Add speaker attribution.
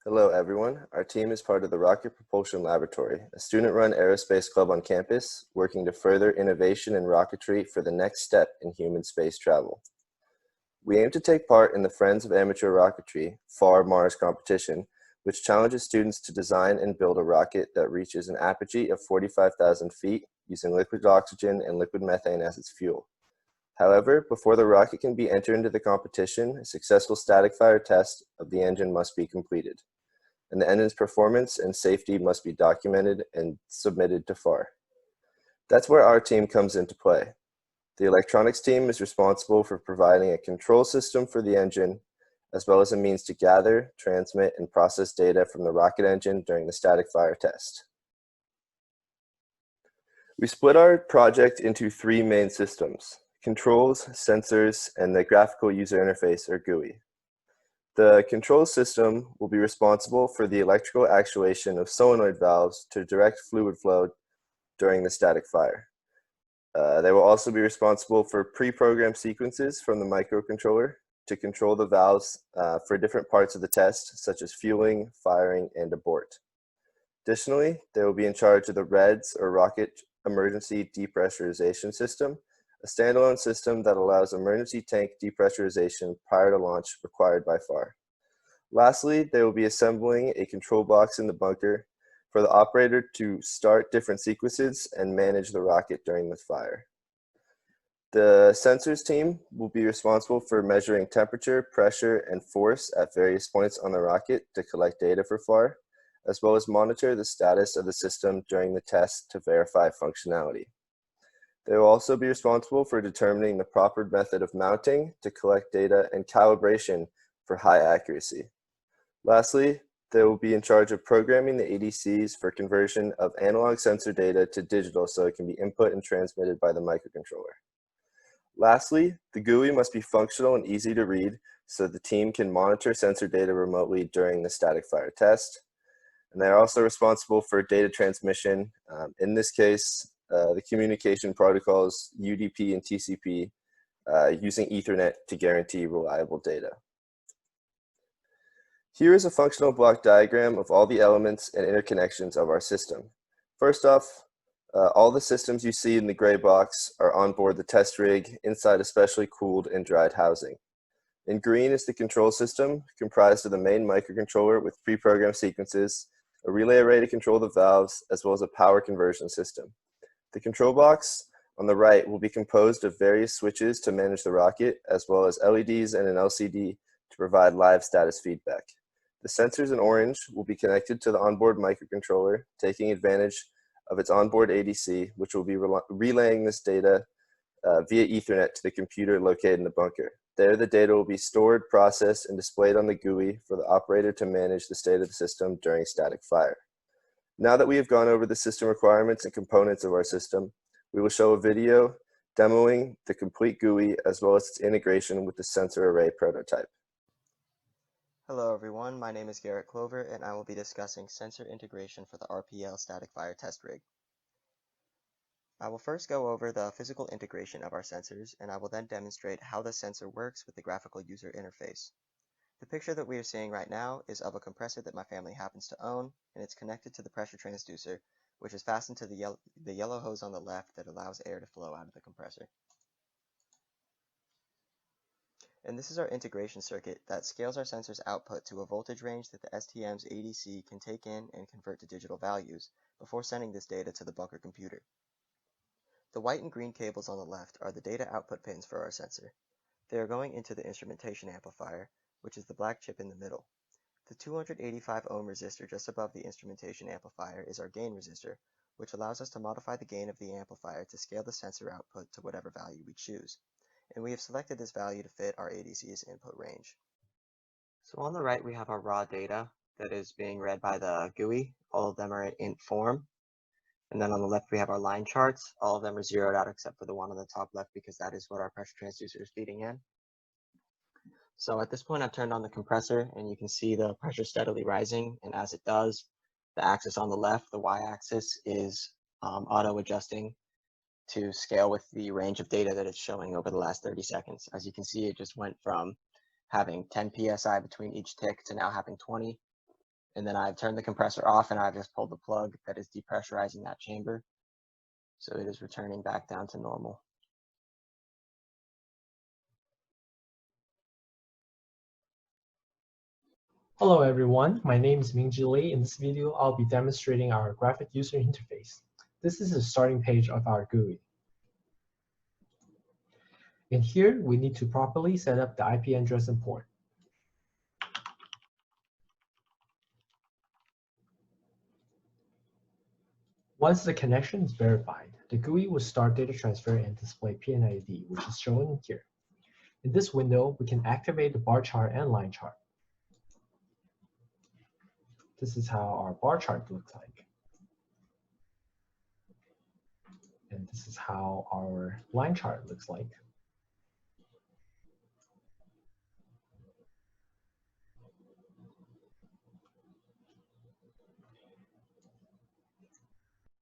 Speaker 1: Hello, everyone. Our team is part of the Rocket Propulsion Laboratory, a student-run aerospace club on campus working to further innovation in rocketry for the next step in human space travel. We aim to take part in the Friends of Amateur Rocketry FAR Mars competition, which challenges students to design and build a rocket that reaches an apogee of 45,000 feet using liquid oxygen and liquid methane as its fuel. However, before the rocket can be entered into the competition, a successful static fire test of the engine must be completed, and the engine's performance and safety must be documented and submitted to FAR. That's where our team comes into play. The electronics team is responsible for providing a control system for the engine, as well as a means to gather, transmit, and process data from the rocket engine during the static fire test. We split our project into three main systems: controls, sensors, and the graphical user interface, or GUI. The control system will be responsible for the electrical actuation of solenoid valves to direct fluid flow during the static fire. They will also be responsible for pre-programmed sequences from the microcontroller to control the valves for different parts of the test, such as fueling, firing, and abort. Additionally, they will be in charge of the REDS, or Rocket Emergency Depressurization System, a standalone system that allows emergency tank depressurization prior to launch required by FAR. Lastly, they will be assembling a control box in the bunker for the operator to start different sequences and manage the rocket during the fire. The sensors team will be responsible for measuring temperature, pressure, and force at various points on the rocket to collect data for FAR, as well as monitor the status of the system during the test to verify functionality. They will also be responsible for determining the proper method of mounting to collect data and calibration for high accuracy. Lastly, they will be in charge of programming the ADCs for conversion of analog sensor data to digital so it can be input and transmitted by the microcontroller. Lastly, the GUI must be functional and easy to read so the team can monitor sensor data remotely during the static fire test. And they're also responsible for data transmission. In this case, the communication protocols UDP and TCP using Ethernet to guarantee reliable data. Here is a functional block diagram of all the elements and interconnections of our system. First off, all the systems you see in the gray box are on board the test rig inside a specially cooled and dried housing. In green is the control system, comprised of the main microcontroller with pre-programmed sequences, a relay array to control the valves, as well as a power conversion system. The control box on the right will be composed of various switches to manage the rocket, as well as LEDs and an LCD to provide live status feedback. The sensors in orange will be connected to the onboard microcontroller, taking advantage of its onboard ADC, which will be relaying this data via Ethernet to the computer located in the bunker. There, the data will be stored, processed, and displayed on the GUI for the operator to manage the state of the system during static fire. Now that we have gone over the system requirements and components of our system, we will show a video demoing the complete GUI as well as its integration with the sensor array prototype.
Speaker 2: Hello everyone, my name is Garrett Clover and I will be discussing sensor integration for the RPL static fire test rig. I will first go over the physical integration of our sensors and I will then demonstrate how the sensor works with the graphical user interface. The picture that we are seeing right now is of a compressor that my family happens to own, and it's connected to the pressure transducer, which is fastened to the yellow hose on the left that allows air to flow out of the compressor. And this is our integration circuit that scales our sensor's output to a voltage range that the STM's ADC can take in and convert to digital values before sending this data to the bunker computer. The white and green cables on the left are the data output pins for our sensor. They are going into the instrumentation amplifier, which is the black chip in the middle. The 285 ohm resistor just above the instrumentation amplifier is our gain resistor, which allows us to modify the gain of the amplifier to scale the sensor output to whatever value we choose. And we have selected this value to fit our ADC's input range. So on the right we have our raw data that is being read by the GUI. All of them are in int form. And then on the left we have our line charts. All of them are zeroed out except for the one on the top left because that is what our pressure transducer is feeding in. So at this point I've turned on the compressor and you can see the pressure steadily rising, and as it does, the axis on the left, the y-axis, is auto adjusting to scale with the range of data that it's showing over the last 30 seconds. As you can see, it just went from having 10 psi between each tick to now having 20. And then I've turned the compressor off and I've just pulled the plug that is depressurizing that chamber. So it is returning back down to normal.
Speaker 3: Hello everyone, my name is Mingji Li. In this video, I'll be demonstrating our graphic user interface. This is the starting page of our GUI. In here, we need to properly set up the IP address and port. Once the connection is verified, the GUI will start data transfer and display PNID, which is shown in here. In this window, we can activate the bar chart and line chart. This is how our bar chart looks like. And this is how our line chart looks like.